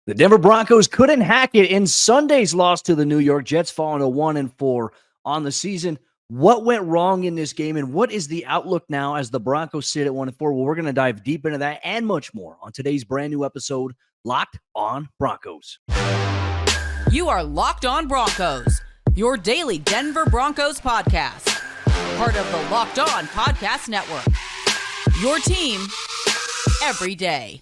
The Denver Broncos couldn't hack it in Sunday's loss to the New York Jets, falling to 1-4 on the season. What went wrong in this game, and what is the outlook now as the Broncos sit at 1-4? Well, we're going to dive deep into that and much more on today's brand new episode, Locked on Broncos. You are Locked on Broncos, your daily Denver Broncos podcast. Part of the Locked on Podcast Network. Your team every day.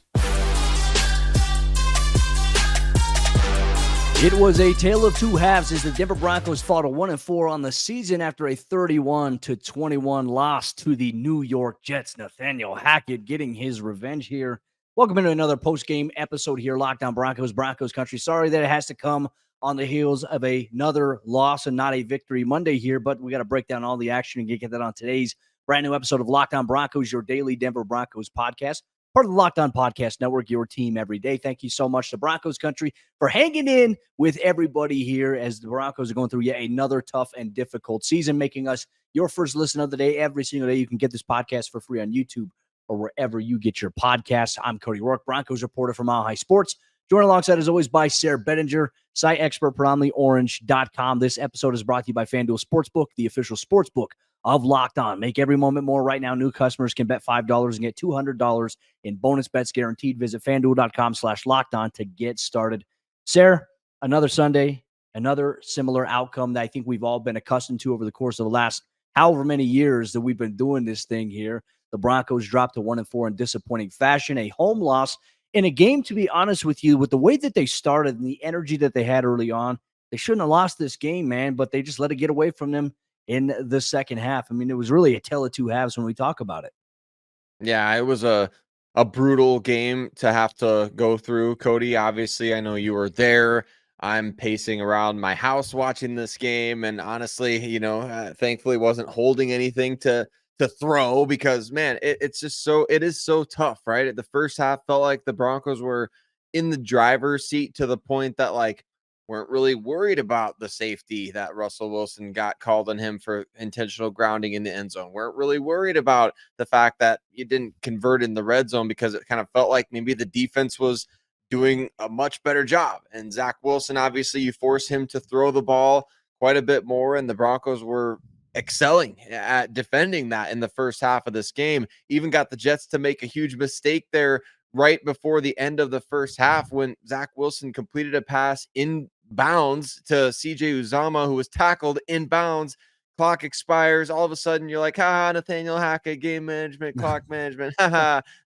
It was a tale of two halves as the Denver Broncos fought a 1-4 on the season after a 31-21 loss to the New York Jets. Nathaniel Hackett getting his revenge here. Welcome into another post-game episode here, Locked on Broncos, Broncos Country. Sorry that it has to come on the heels of another loss and not a victory Monday here, but we got to break down all the action and get that on today's brand new episode of Locked on Broncos, your daily Denver Broncos podcast. Part of the Locked on Podcast Network, your team every day. Thank you so much to Broncos Country for hanging in with everybody here as the Broncos are going through yet another tough and difficult season, making us your first listen of the day every single day. You can get this podcast for free on YouTube or wherever you get your podcasts. I'm Cody Roark, Broncos reporter from Mile High Sports. Joined alongside, as always, by Sayre Bedinger, site expert, predominantlyorange.com. This episode is brought to you by FanDuel Sportsbook, the official sportsbook of Locked On. Make every moment more. Right now, new customers can bet $5 and get $200 in bonus bets guaranteed. Visit FanDuel.com/LockedOn to get started. Sayre, another Sunday, another similar outcome that I think we've all been accustomed to over the course of the last however many years that we've been doing this thing here. The Broncos dropped to 1-4 in disappointing fashion, a home loss in a game, to be honest with you, with the way that they started and the energy that they had early on. They shouldn't have lost this game, man, but they just let it get away from them in the second half. I mean, it was really a tale of two halves when we talk about it. Yeah, it was a brutal game to have to go through, Cody. Obviously, I know you were there. I'm pacing around my house watching this game, and honestly, thankfully wasn't holding anything to throw because, man, it is so tough, right? The first half felt like the Broncos were in the driver's seat to the point that, like, weren't really worried about the safety that Russell Wilson got called on him for intentional grounding in the end zone. Weren't really worried about the fact that you didn't convert in the red zone because it kind of felt like maybe the defense was doing a much better job. And Zach Wilson, obviously, you force him to throw the ball quite a bit more, and the Broncos were excelling at defending that in the first half of this game. Even got the Jets to make a huge mistake there right before the end of the first half when Zach Wilson completed a pass in bounds to CJ Uzomah, who was tackled in bounds. Clock expires. All of a sudden, you're like, Nathaniel Hackett, game management, clock management.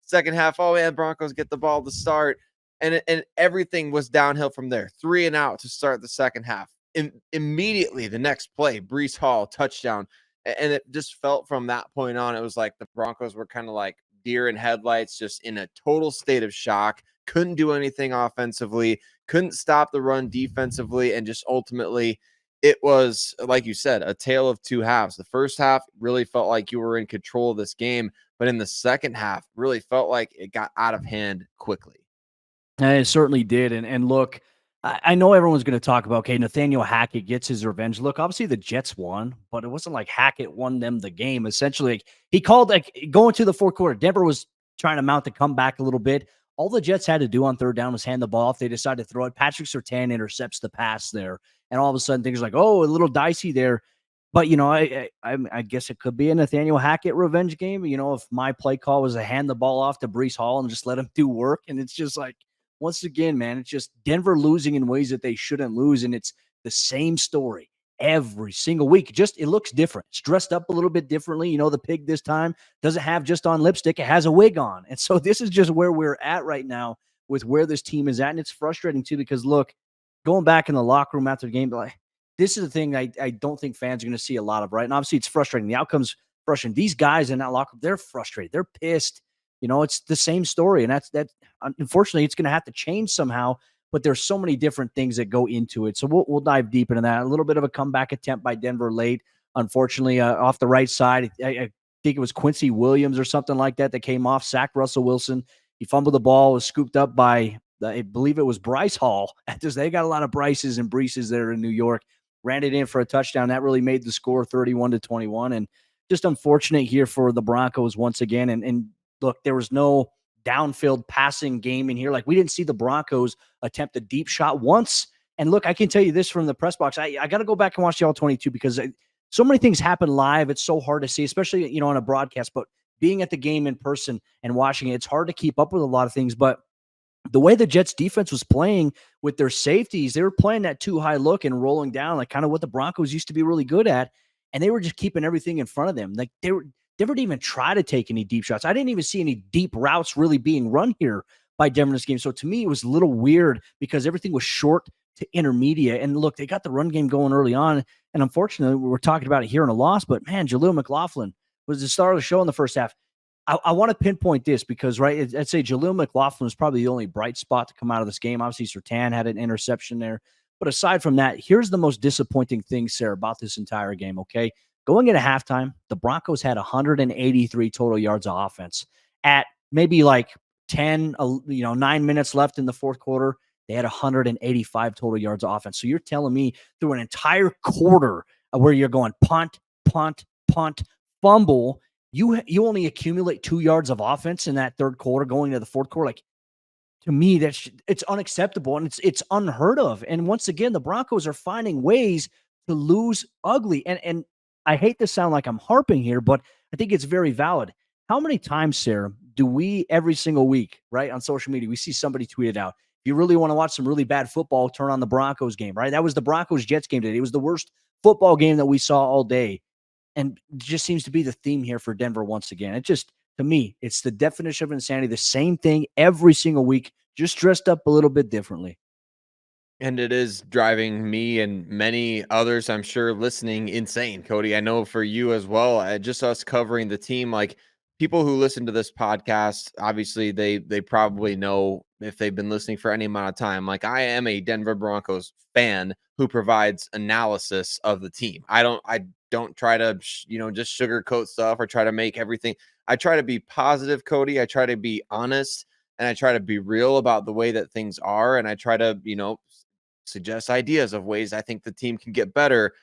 Second half, oh man, Broncos get the ball to start. And everything was downhill from there. 3 and out to start the second half. Immediately, the next play, Breece Hall, touchdown. And it just felt from that point on, it was like the Broncos were kind of like deer in headlights, just in a total state of shock. Couldn't do anything offensively, couldn't stop the run defensively, and just ultimately it was, like you said, a tale of two halves. The first half really felt like you were in control of this game, but in the second half really felt like it got out of hand quickly. And it certainly did. And look, I know everyone's going to talk about, okay, Nathaniel Hackett gets his revenge. Look, obviously the Jets won, but it wasn't like Hackett won them the game. Essentially, like, he called, like, going to the fourth quarter, Denver was trying to mount the comeback a little bit. All the Jets had to do on third down was hand the ball off. They decided to throw it. Patrick Surtain intercepts the pass there. And all of a sudden, things are like, oh, a little dicey there. But, I guess it could be a Nathaniel Hackett revenge game. If my play call was to hand the ball off to Breece Hall and just let him do work. And it's just like, once again, man, it's just Denver losing in ways that they shouldn't lose. And it's the same story every single week. Just, it looks different. It's dressed up a little bit differently. The pig this time doesn't have just on lipstick. It has a wig on. And so this is just where we're at right now with where this team is at. And it's frustrating too, because look, going back in the locker room after the game, like, this is the thing I don't think fans are going to see a lot of, right? And obviously it's frustrating. The outcome's frustrating. These guys in that locker room, they're frustrated. They're pissed. It's the same story. And that's unfortunately, it's going to have to change somehow. But there's so many different things that go into it. So we'll dive deep into that. A little bit of a comeback attempt by Denver late. Unfortunately, off the right side, I think it was Quincy Williams or something like that came off, sacked Russell Wilson. He fumbled the ball, was scooped up by, I believe it was Bryce Hall. They got a lot of Bryces and Breeces there in New York. Ran it in for a touchdown. That really made the score 31-21. And just unfortunate here for the Broncos once again. And look, there was no downfield passing game in here. Like, we didn't see the Broncos attempt a deep shot once. And look, I can tell you this from the press box. I got to go back and watch the All-22 because so many things happen live. It's so hard to see, especially, on a broadcast. But being at the game in person and watching it, it's hard to keep up with a lot of things. But the way the Jets defense was playing with their safeties, they were playing that too high look and rolling down, like kind of what the Broncos used to be really good at. And they were just keeping everything in front of them. Like, they didn't even try to take any deep shots. I didn't even see any deep routes really being run here by Denver in this game. So to me, it was a little weird because everything was short to intermediate. And look, they got the run game going early on. And unfortunately, we're talking about it here in a loss. But man, Jaleel McLaughlin was the star of the show in the first half. I want to pinpoint this because, right, I'd say Jaleel McLaughlin was probably the only bright spot to come out of this game. Obviously, Surtain had an interception there. But aside from that, here's the most disappointing thing, Sayre, about this entire game, okay? Going into halftime, the Broncos had 183 total yards of offense. At maybe like 9 minutes left in the fourth quarter, they had 185 total yards of offense. So you're telling me through an entire quarter where you're going punt, punt, punt, fumble, you only accumulate 2 yards of offense in that third quarter going into the fourth quarter. Like, to me, it's unacceptable and it's unheard of. And once again, the Broncos are finding ways to lose ugly. And I hate to sound like I'm harping here, but I think it's very valid. How many times, Sayre, do we every single week, right, on social media, we see somebody tweet it out? If you really want to watch some really bad football, turn on the Broncos game, right? That was the Broncos-Jets game today. It was the worst football game that we saw all day. And it just seems to be the theme here for Denver once again. It just, to me, it's the definition of insanity. The same thing every single week, just dressed up a little bit differently. And it is driving me and many others, I'm sure, listening insane, Cody. I know for you as well, just us covering the team, like people who listen to this podcast, obviously they probably know if they've been listening for any amount of time. Like, I am a Denver Broncos fan who provides analysis of the team. I don't try to, just sugarcoat stuff or try to make everything. I try to be positive, Cody. I try to be honest and I try to be real about the way that things are. And I try to, suggest ideas of ways I think the team can get better.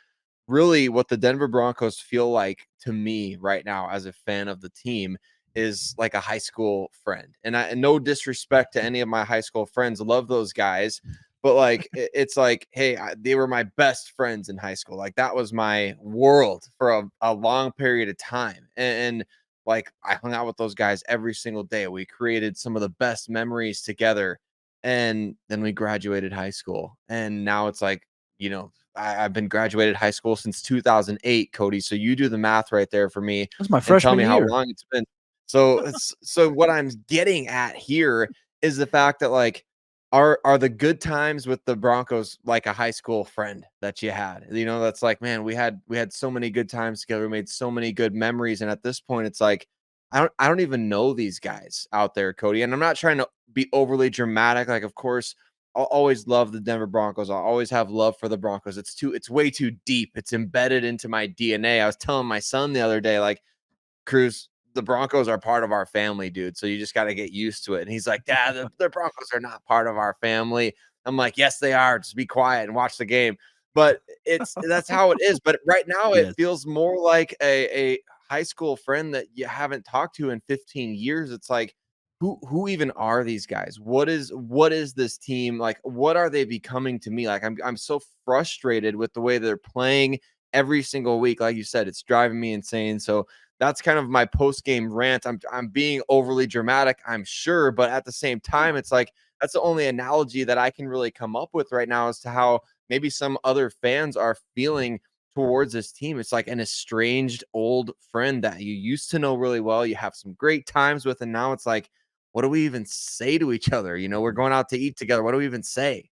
Really, what the Denver Broncos feel like to me right now as a fan of the team is like a high school friend. And no disrespect to any of my high school friends, love those guys, but like it's like, hey, they were my best friends in high school. Like, that was my world for a long period of time. And like, I hung out with those guys every single day. We created some of the best memories together. And then we graduated high school. And now it's like, I've been graduated high school since 2008, Cody. So you do the math right there for me. That's my And freshman tell me year. how long it's been. So what I'm getting at here is the fact that, like, are the good times with the Broncos like a high school friend that you had? That's like, man, we had so many good times together. We made so many good memories. And at this point, it's like, I don't even know these guys out there, Cody. And I'm not trying to be overly dramatic. Like, of course, I'll always love the Denver Broncos. I'll always have love for the Broncos. It's way too deep. It's embedded into my DNA. I was telling my son the other day, like, Cruz, the Broncos are part of our family, dude. So you just got to get used to it. And he's like, Dad, the Broncos are not part of our family. I'm like, yes, they are. Just be quiet and watch the game. But that's how it is. But right now, Yes. it feels more like a high school friend that you haven't talked to in 15 years. It's like, who even are these guys? What is this team? Like, what are they becoming to me? Like, I'm so frustrated with the way they're playing every single week. Like you said, it's driving me insane. So that's kind of my post-game rant. I'm being overly dramatic, I'm sure, but at the same time, it's like, that's the only analogy that I can really come up with right now as to how maybe some other fans are feeling towards this team. It's like an estranged old friend that you used to know really well. You have some great times with, and now it's like, what do we even say to each other? We're going out to eat together. What do we even say?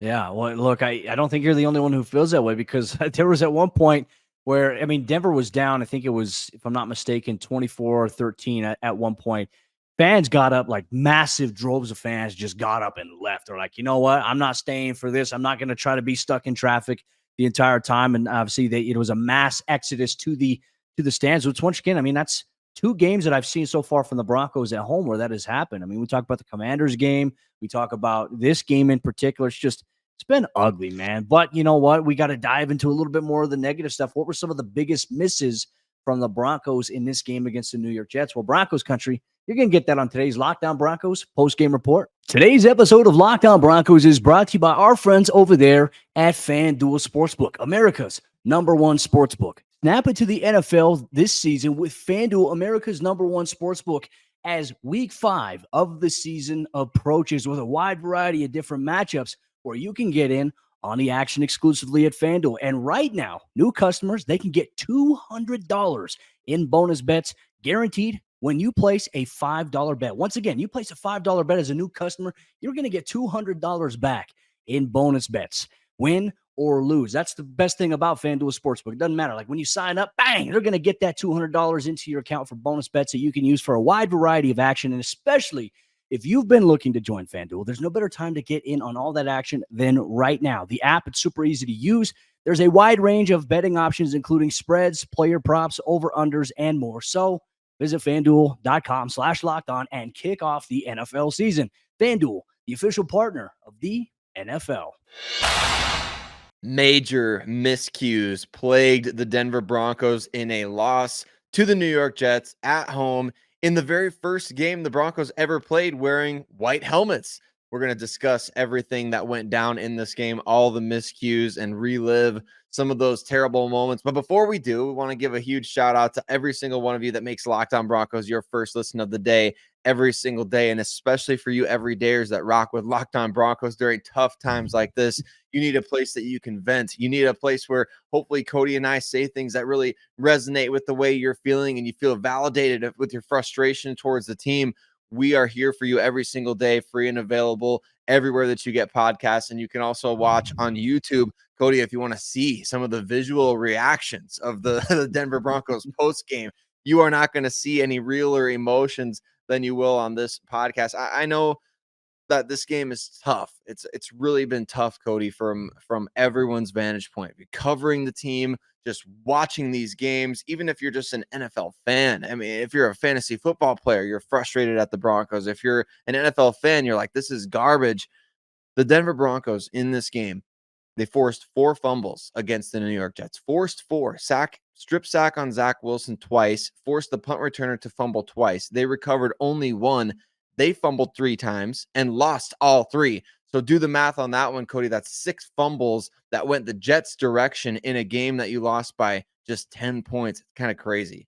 Yeah, well, look, I don't think you're the only one who feels that way because there was at one point where, I mean, Denver was down. I think it was, if I'm not mistaken, 24-13 at one point. Fans got up, like massive droves of fans just got up and left. They're like, you know what? I'm not staying for this. I'm not going to try to be stuck in traffic the entire time. And obviously, it was a mass exodus to the stands, which once again, I mean, that's 2 games that I've seen so far from the Broncos at home where that has happened. I mean, we talk about the Commanders game. We talk about this game in particular. It's been ugly, man. But you know what? We got to dive into a little bit more of the negative stuff. What were some of the biggest misses from the Broncos in this game against the New York Jets. Well, Broncos Country, you're going to get that on today's Lockdown Broncos post-game report. Today's episode of Lockdown Broncos is brought to you by our friends over there at FanDuel Sportsbook, America's #1 sportsbook. Snap it to the NFL this season with FanDuel, America's #1 sportsbook, as Week 5 of the season approaches with a wide variety of different matchups where you can get in on the action exclusively at FanDuel. And right now, new customers, they can get $200 in bonus bets guaranteed when you place a $5 bet. Once again, you place a $5 bet as a new customer, you're going to get $200 back in bonus bets, win or lose. That's the best thing about FanDuel Sportsbook. It doesn't matter. Like when you sign up, bang, they're going to get that $200 into your account for bonus bets that you can use for a wide variety of action. And especially if you've been looking to join FanDuel, there's no better time to get in on all that action than right now. The app, it's super easy to use. There's a wide range of betting options, including spreads, player props, over-unders, and more. So visit FanDuel.com/lockedon and kick off the NFL season. FanDuel, the official partner of the NFL. Major miscues plagued the Denver Broncos in a loss to the New York Jets at home in the very first game the Broncos ever played wearing white helmets. We're going to discuss everything that went down in this game, all the miscues, and relive some of those terrible moments. But before we do, we want to give a huge shout out to every single one of you that makes Locked On Broncos your first listen of the day every single day, and especially for you everydayers that rock with Locked On Broncos during tough times like this. You need a place that you can vent. You need a place where hopefully Cody and I say things that really resonate with the way you're feeling and you feel validated with your frustration towards the team. We are here for you every single day, free and available everywhere that you get podcasts. And you can also watch on YouTube, Cody, if you want to see some of the visual reactions of the Denver Broncos post game. You are not going to see any realer emotions than you will on this podcast. I know that this game is tough. It's really been tough, Cody, from everyone's vantage point. Covering the team, just watching these games, even if you're just an NFL fan. I mean, if you're a fantasy football player, you're frustrated at the Broncos. If you're an NFL fan, you're like, this is garbage. The Denver Broncos in this game, they forced 4 fumbles against the New York Jets. Forced 4. Strip sack on Zach Wilson twice. Forced the punt returner to fumble twice. They recovered only 1. They fumbled 3 times and lost all 3. So do the math on that one, Cody. That's 6 fumbles that went the Jets' direction in a game that you lost by just 10 points. It's kind of crazy.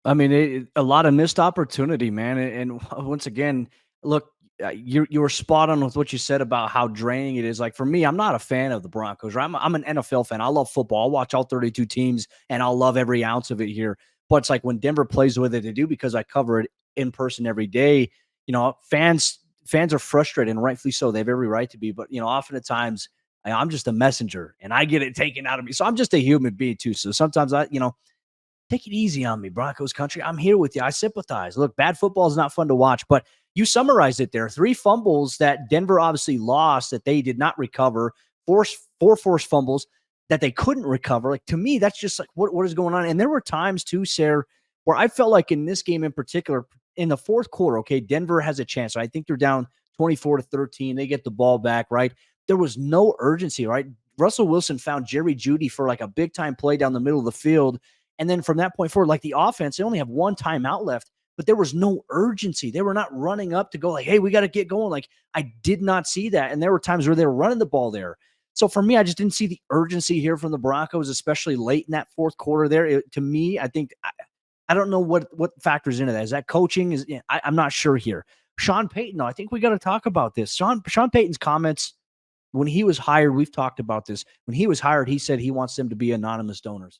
I mean, a lot of missed opportunity, man. And once again, look, you were spot on with what you said about how draining it is. Like for me, I'm not a fan of the Broncos, right? I'm an NFL fan. I love football. I'll watch all 32 teams and I'll love every ounce of it here. But it's like when Denver plays the way that they do, because I cover it in person every day, you know, fans are frustrated, and rightfully so. They have every right to be. But, you know, often at times I'm just a messenger and I get it taken out of me. So I'm just a human being too. So sometimes take it easy on me, Broncos Country. I'm here with you. I sympathize. Look, bad football is not fun to watch, but you summarized it there. 3 fumbles that Denver obviously lost that they did not recover, 4 forced fumbles that they couldn't recover. Like, to me, that's just like, what is going on? And there were times too, Sayre, where I felt like in this game in particular, in the fourth quarter, okay, Denver has a chance. I think they're down 24-13. They get the ball back, right? There was no urgency, right? Russell Wilson found Jerry Jeudy for like a big time play down the middle of the field. And then from that point forward, like the offense, they only have 1 timeout left, but there was no urgency. They were not running up to go like, hey, we got to get going. Like, I did not see that. And there were times where they were running the ball there. So for me, I just didn't see the urgency here from the Broncos, especially late in that fourth quarter there. To me, I think I don't know what factors into that. Is that coaching? I'm not sure here. Sean Payton, though, I think we got to talk about this. Sean Payton's comments when he was hired, we've talked about this. When he was hired, he said he wants them to be anonymous donors.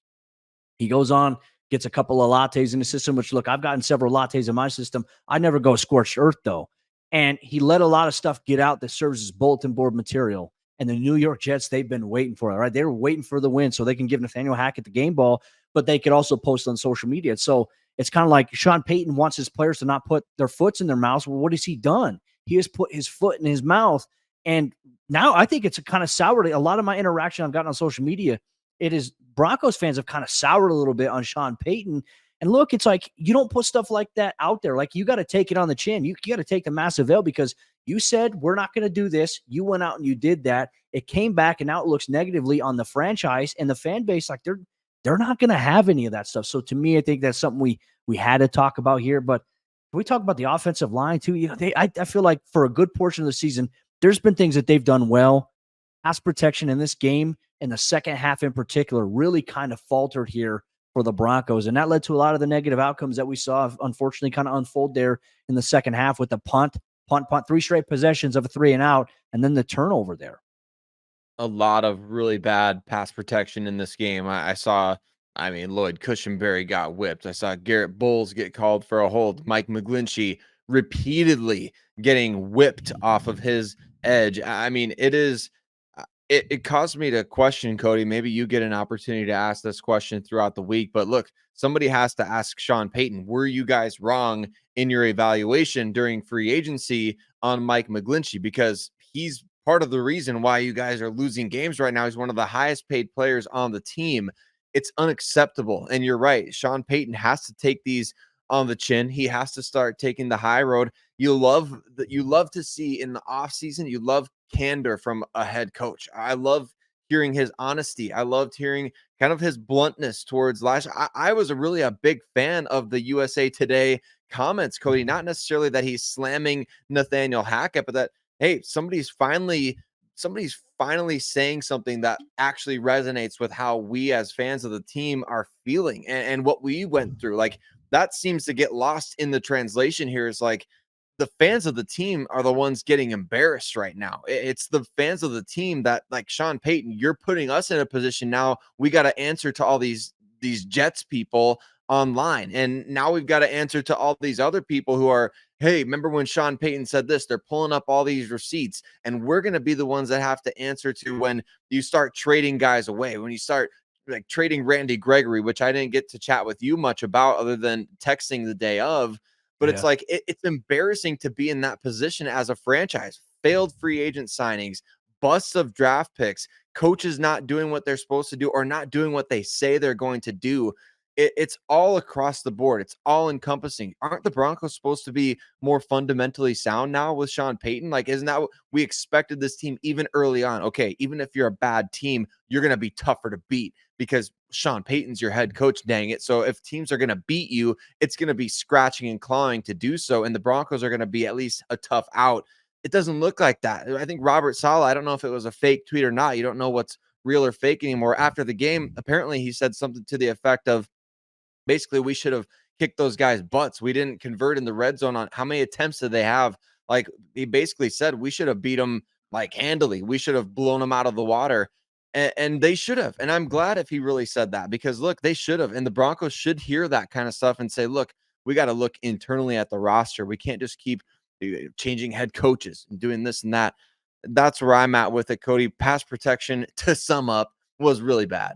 He goes on, gets a couple of lattes in the system, which, look, I've gotten several lattes in my system. I never go scorched earth, though. And he let a lot of stuff get out that serves as bulletin board material. And the New York Jets, they've been waiting for it, right? They were waiting for the win so they can give Nathaniel Hackett the game ball, but they could also post on social media. So it's kind of like Sean Payton wants his players to not put their foots in their mouths. Well, what has he done? He has put his foot in his mouth. And now I think it's a kind of soured. A lot of my interaction I've gotten on social media, it is Broncos fans have kind of soured a little bit on Sean Payton. And look, it's like you don't put stuff like that out there. Like, you got to take it on the chin. You got to take the massive L because you said we're not going to do this. You went out and you did that. It came back, and now it looks negatively on the franchise and the fan base. Like, they're they're not going to have any of that stuff. So to me, I think that's something we had to talk about here. But can we talk about the offensive line too? I feel like for a good portion of the season, there's been things that they've done well. Pass protection in this game, in the second half in particular, really kind of faltered here for the Broncos. And that led to a lot of the negative outcomes that we saw, unfortunately, kind of unfold there in the second half with the punt, 3 straight possessions of a 3 and out, and then the turnover there. A lot of really bad pass protection in this game. I saw, Lloyd Cushenberry got whipped. I saw Garrett Bowles get called for a hold. Mike McGlinchey repeatedly getting whipped off of his edge. It caused me to question, Cody. Maybe you get an opportunity to ask this question throughout the week. But look, somebody has to ask Sean Payton, were you guys wrong in your evaluation during free agency on Mike McGlinchey? Because he's part of the reason why you guys are losing games right now. He's one of the highest paid players on the team. It's unacceptable. And you're right. Sean Payton has to take these on the chin. He has to start taking the high road. You love to see in the offseason, you love candor from a head coach. I love hearing his honesty. I loved hearing kind of his bluntness towards last. I was really a big fan of the USA Today comments, Cody, not necessarily that he's slamming Nathaniel Hackett, but that, hey, somebody's finally saying something that actually resonates with how we as fans of the team are feeling and what we went through. Like, that seems to get lost in the translation here. Is like, the fans of the team are the ones getting embarrassed right now. It's the fans of the team that, like, Sean Payton, you're putting us in a position now. We got to answer to all these Jets people online. And now we've got to answer to all these other people who are, hey, remember when Sean Payton said this? They're pulling up all these receipts, and we're going to be the ones that have to answer to when you start trading guys away, when you start like trading Randy Gregory, which I didn't get to chat with you much about other than texting the day of. But it's like, it's embarrassing to be in that position as a franchise. Failed free agent signings, busts of draft picks, coaches not doing what they're supposed to do or not doing what they say they're going to do. It's all across the board. It's all encompassing. Aren't the Broncos supposed to be more fundamentally sound now with Sean Payton? Like, isn't that what we expected this team even early on? Okay, even if you're a bad team, you're going to be tougher to beat because Sean Payton's your head coach, dang it. So if teams are going to beat you, it's going to be scratching and clawing to do so. And the Broncos are going to be at least a tough out. It doesn't look like that. I think Robert Saleh, I don't know if it was a fake tweet or not. You don't know what's real or fake anymore. After the game, apparently he said something to the effect of, basically, we should have kicked those guys' butts. We didn't convert in the red zone. On how many attempts did they have? Like, he basically said we should have beat them like handily. We should have blown them out of the water. And they should have. And I'm glad if he really said that, because look, they should have. And the Broncos should hear that kind of stuff and say, look, we got to look internally at the roster. We can't just keep changing head coaches and doing this and that. That's where I'm at with it, Cody. Pass protection, to sum up, was really bad.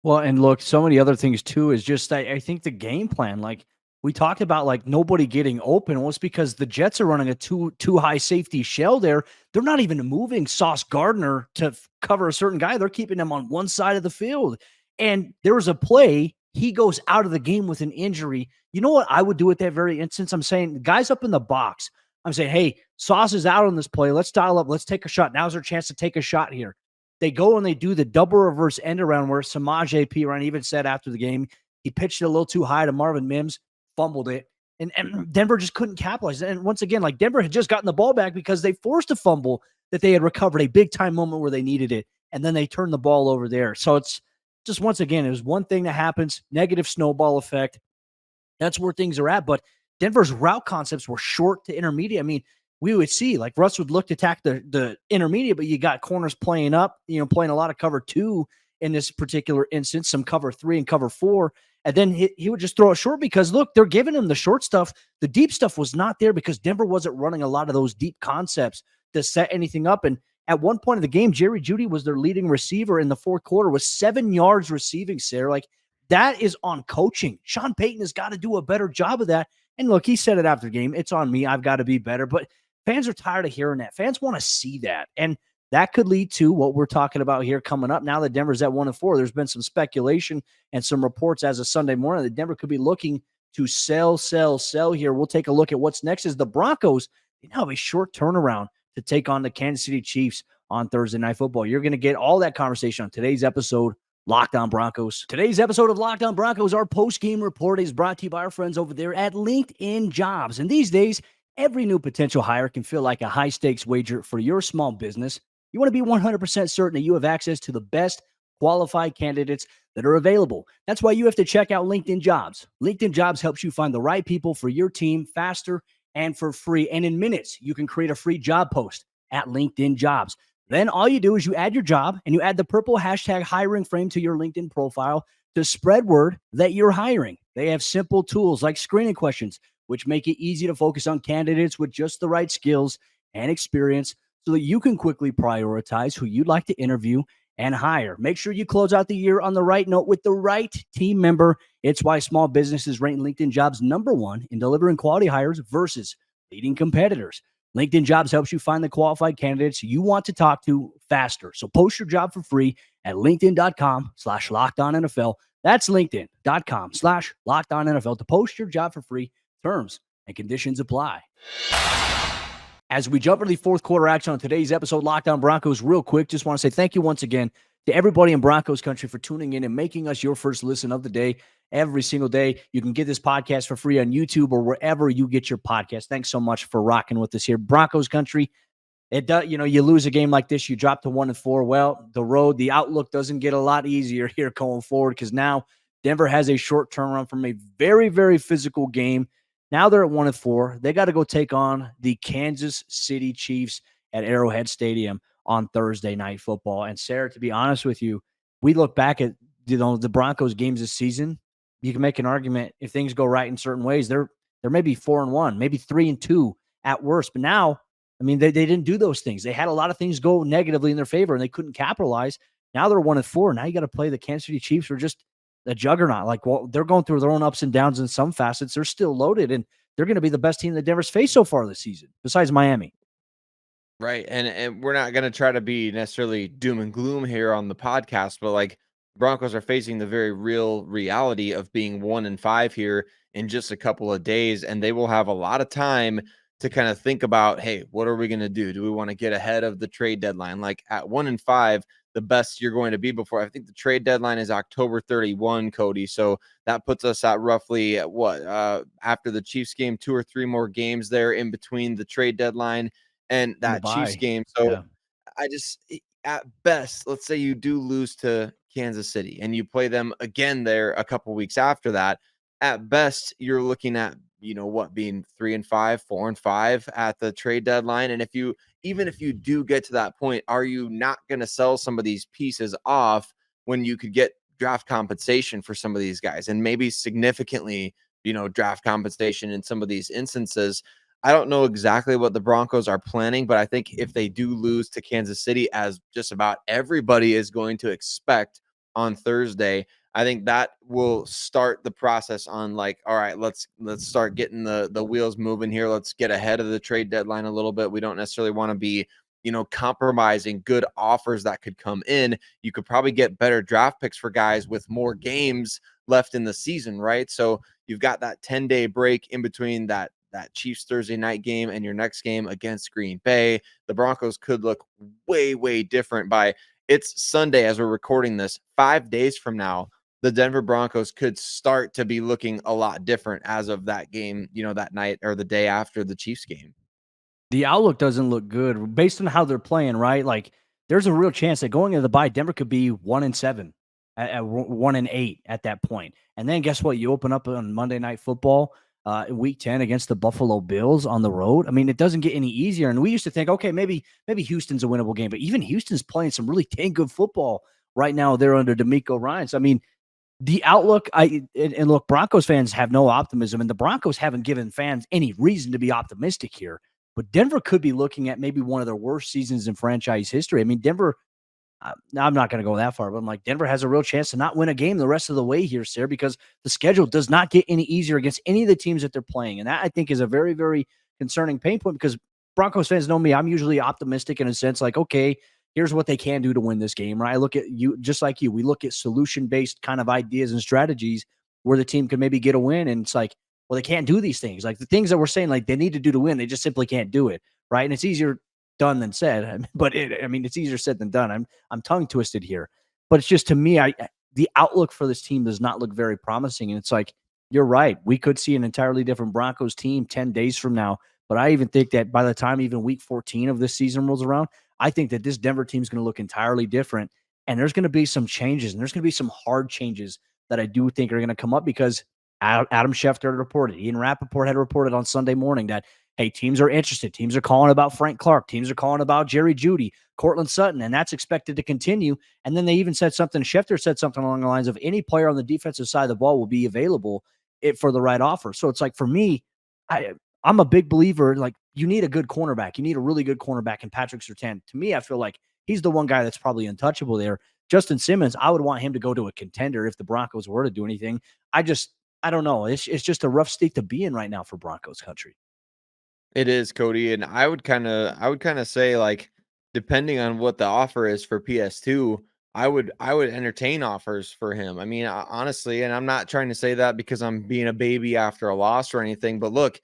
Well, and look, so many other things too is just I think the game plan, like we talked about, like nobody getting open. Well, it's because the Jets are running a too high safety shell there. They're not even moving Sauce Gardner to cover a certain guy. They're keeping him on one side of the field. And there was a play, he goes out of the game with an injury. You know what I would do at that very instance? I'm saying, the guys up in the box, I'm saying, hey, Sauce is out on this play. Let's dial up. Let's take a shot. Now's our chance to take a shot here. They go and they do the double reverse end around where Samaje Perine even said after the game, he pitched it a little too high to Marvin Mims, fumbled it, and Denver just couldn't capitalize. And once again, like, Denver had just gotten the ball back because they forced a fumble that they had recovered, a big time moment where they needed it, and then they turned the ball over there. So it's just, once again, it was one thing that happens, negative snowball effect. That's where things are at. But Denver's route concepts were short to intermediate. I mean, we would see, like, Russ would look to attack the intermediate, but you got corners playing up, playing a lot of cover 2 in this particular instance, some cover 3 and cover 4. And then he would just throw it short because, look, they're giving him the short stuff. The deep stuff was not there because Denver wasn't running a lot of those deep concepts to set anything up. And at one point of the game, Jerry Jeudy was their leading receiver in the fourth quarter with 7 yards receiving, Sayre. Like, that is on coaching. Sean Payton has got to do a better job of that. And look, he said it after the game. It's on me. I've got to be better. But fans are tired of hearing that. Fans want to see that. And that could lead to what we're talking about here coming up. Now that Denver's at 1-4, there's been some speculation and some reports as of Sunday morning that Denver could be looking to sell here. We'll take a look at what's next. Is the Broncos, they now have a short turnaround to take on the Kansas City Chiefs on Thursday Night Football. You're going to get all that conversation on today's episode Locked On Broncos. Today's episode of Locked On Broncos, our post-game report, is brought to you by our friends over there at LinkedIn Jobs. And these days, every new potential hire can feel like a high-stakes wager for your small business. You want to be 100% certain that you have access to the best qualified candidates that are available. That's why you have to check out LinkedIn Jobs. LinkedIn Jobs helps you find the right people for your team faster and for free. And in minutes, you can create a free job post at LinkedIn Jobs. Then all you do is you add your job and you add the purple hashtag hiring frame to your LinkedIn profile to spread word that you're hiring. They have simple tools like screening questions, which make it easy to focus on candidates with just the right skills and experience so that you can quickly prioritize who you'd like to interview and hire. Make sure you close out the year on the right note with the right team member. It's why small businesses rank LinkedIn Jobs #1 in delivering quality hires versus leading competitors. LinkedIn Jobs helps you find the qualified candidates you want to talk to faster. So post your job for free at linkedin.com/LockedOnNFL. That's linkedin.com/LockedOnNFL to post your job for free. Terms and conditions apply. As we jump into the fourth quarter action on today's episode, Locked On Broncos, real quick, just want to say thank you once again to everybody in Broncos Country for tuning in and making us your first listen of the day every single day. You can get this podcast for free on YouTube or wherever you get your podcast. Thanks so much for rocking with us here. Broncos Country, it does, you lose a game like this, you drop to 1-4. Well, the outlook doesn't get a lot easier here going forward because now Denver has a short turnaround from a very, very physical game. Now they're at 1-4. They got to go take on the Kansas City Chiefs at Arrowhead Stadium on Thursday Night Football. And Sayre, to be honest with you, we look back at the Broncos games this season. You can make an argument if things go right in certain ways. They're maybe 4-1, maybe 3-2 at worst. But now, they didn't do those things. They had a lot of things go negatively in their favor, and they couldn't capitalize. Now they're 1-4. Now you got to play the Kansas City Chiefs, who are just a juggernaut. They're going through their own ups and downs in some facets. They're still loaded, and they're going to be the best team that Denver's faced so far this season, besides Miami. Right. And we're not going to try to be necessarily doom and gloom here on the podcast, but Broncos are facing the very real reality of being 1-5 here in just a couple of days. And they will have a lot of time to kind of think about, hey, what are we going to do? Do we want to get ahead of the trade deadline? At 1-5, the best you're going to be before. I think the trade deadline is October 31, Cody. So that puts us at roughly after the Chiefs game, 2 or 3 more games there in between the trade deadline and that Chiefs game. So yeah. At best, let's say you do lose to Kansas City and you play them again there a couple weeks after that. At best, you're looking at, being 3-5, 4-5 at the trade deadline. And even if you do get to that point, are you not going to sell some of these pieces off when you could get draft compensation for some of these guys and maybe significantly, draft compensation in some of these instances? I don't know exactly what the Broncos are planning, but I think if they do lose to Kansas City, as just about everybody is going to expect on Thursday, I think that will start the process on all right, let's start getting the wheels moving here. Let's get ahead of the trade deadline a little bit. We don't necessarily want to be, compromising good offers that could come in. You could probably get better draft picks for guys with more games left in the season, right? So you've got that 10-day break in between that Chiefs Thursday night game and your next game against Green Bay. The Broncos could look way, way different it's Sunday as we're recording this. 5 days from now, the Denver Broncos could start to be looking a lot different as of that game, that night or the day after the Chiefs game. The outlook doesn't look good based on how they're playing, right? There's a real chance that going into the bye, Denver could be 1-7, at 1-8 at that point. And then guess what? You open up on Monday Night Football in Week 10 against the Buffalo Bills on the road. It doesn't get any easier. And we used to think, okay, maybe Houston's a winnable game, but even Houston's playing some really dang good football right now. They're under DeMeco Ryans. The outlook, and look, Broncos fans have no optimism, and the Broncos haven't given fans any reason to be optimistic here. But Denver could be looking at maybe one of their worst seasons in franchise history. Denver, I'm not going to go that far, but Denver has a real chance to not win a game the rest of the way here, Sayre, because the schedule does not get any easier against any of the teams that they're playing. And that, I think, is a very, very concerning pain point because Broncos fans know me. I'm usually optimistic in a sense okay, here's what they can do to win this game, right? I look at you, just like you, we look at solution-based kind of ideas and strategies where the team can maybe get a win. And it's well, they can't do these things. The things that we're saying, they need to do to win, they just simply can't do it, right? And it's easier done than said, but it's easier said than done. I'm tongue twisted here, but it's just, to me, the outlook for this team does not look very promising. And it's like, you're right. We could see an entirely different Broncos team 10 days from now. But I even think that by the time even week 14 of this season rolls around, I think that this Denver team is going to look entirely different. And there's going to be some changes, and there's going to be some hard changes that I do think are going to come up because Adam Schefter had reported, Ian Rappaport had reported on Sunday morning that, hey, teams are interested. Teams are calling about Frank Clark. Teams are calling about Jerry Jeudy, Cortland Sutton, and that's expected to continue. And then they even said something, Schefter said something along the lines of any player on the defensive side of the ball will be available for the right offer. So it's like, for me, I'm a big believer, like, you need a good cornerback. You need a really good cornerback in Patrick Surtain. To me, I feel like he's the one guy that's probably untouchable there. Justin Simmons, I would want him to go to a contender if the Broncos were to do anything. I don't know. It's just a rough state to be in right now for Broncos country. It is, Cody, and I would kind of say, like, depending on what the offer is for PS2, I would entertain offers for him. I mean, honestly, and I'm not trying to say that because I'm being a baby after a loss or anything, but look,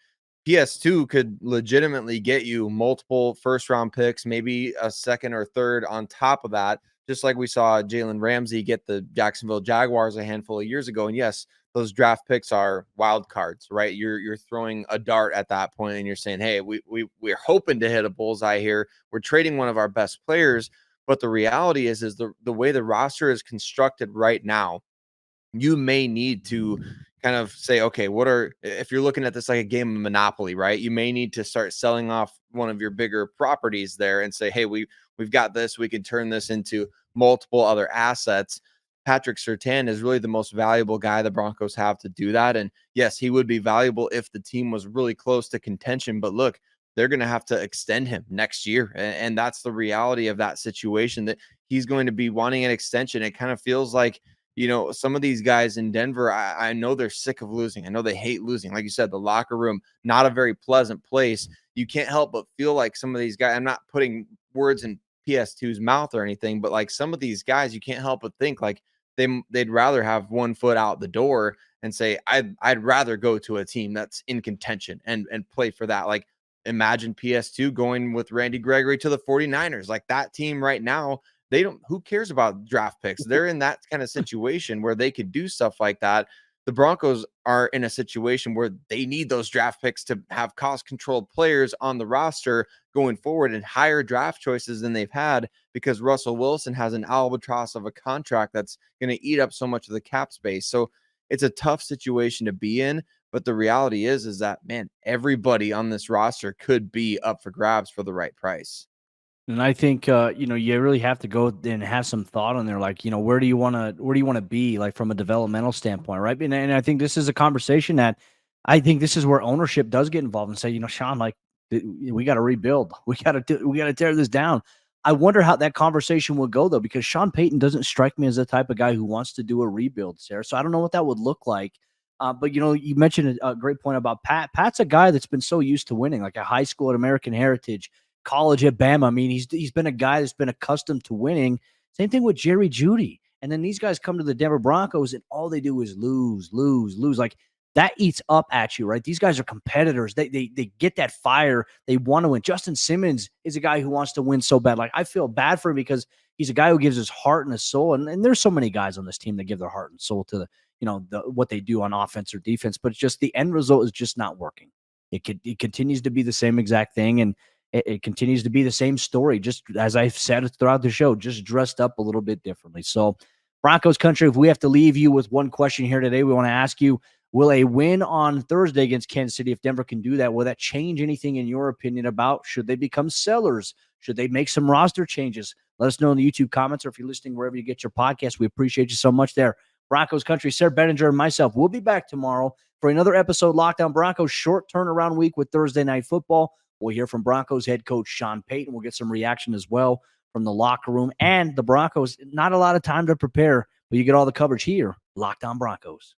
PS2 could legitimately get you multiple first round picks, maybe a second or third on top of that, just like we saw Jalen Ramsey get the Jacksonville Jaguars a handful of years ago. And yes, those draft picks are wild cards, right? You're throwing a dart at that point, and you're saying, "Hey, we're hoping to hit a bullseye here. We're trading one of our best players." But the reality is the way the roster is constructed right now, you may need to kind of say, okay, if you're looking at this like a game of Monopoly, right? You may need to start selling off one of your bigger properties there and say, hey, we've got this, we can turn this into multiple other assets. Patrick Surtain is really the most valuable guy the Broncos have to do that. And yes, he would be valuable if the team was really close to contention. But look, they're going to have to extend him next year. And that's the reality of that situation, that he's going to be wanting an extension. It kind of feels like, some of these guys in Denver, I know they're sick of losing. I know they hate losing. Like you said, the locker room, not a very pleasant place. You can't help but feel like some of these guys, I'm not putting words in PS2's mouth or anything, but like some of these guys, you can't help but think like they'd rather have one foot out the door and say, I'd rather go to a team that's in contention and play for that. Like, imagine PS2 going with Randy Gregory to the 49ers. Like, that team right now, who cares about draft picks? They're in that kind of situation where they could do stuff like that. The Broncos are in a situation where they need those draft picks to have cost controlled players on the roster going forward and higher draft choices than they've had, because Russell Wilson has an albatross of a contract that's going to eat up so much of the cap space. So it's a tough situation to be in. But the reality is that, man, everybody on this roster could be up for grabs for the right price. And I think you really have to go and have some thought on there, like, where do you want to be, like, from a developmental standpoint, right? And I think this is a conversation that I think this is where ownership does get involved and say, Sean, like, we got to rebuild, we got to tear this down. I wonder how that conversation will go, though, because Sean Payton doesn't strike me as the type of guy who wants to do a rebuild, Sayre. So I don't know what that would look like. But you mentioned a great point about Pat. Pat's a guy that's been so used to winning, like a high school at American Heritage, college at Bama. I mean, he's been a guy that's been accustomed to winning. Same thing with Jerry Jeudy. And then these guys come to the Denver Broncos and all they do is lose. Like, that eats up at you, right? These guys are competitors. They get that fire. They want to win. Justin Simmons is a guy who wants to win so bad. Like, I feel bad for him because he's a guy who gives his heart and his soul. And there's so many guys on this team that give their heart and soul to what they do on offense or defense, but it's just the end result is just not working. It continues to be the same exact thing. And it continues to be the same story, just as I've said throughout the show, just dressed up a little bit differently. So, Broncos country, if we have to leave you with one question here today, we want to ask you, will a win on Thursday against Kansas City, if Denver can do that, will that change anything in your opinion about should they become sellers? Should they make some roster changes? Let us know in the YouTube comments, or if you're listening wherever you get your podcast. We appreciate you so much there. Broncos country, Sayre Bedinger and myself, we'll be back tomorrow for another episode, Lockdown Broncos, short turnaround week with Thursday Night Football. We'll hear from Broncos head coach Sean Payton. We'll get some reaction as well from the locker room and the Broncos. Not a lot of time to prepare, but you get all the coverage here, Lockdown Broncos.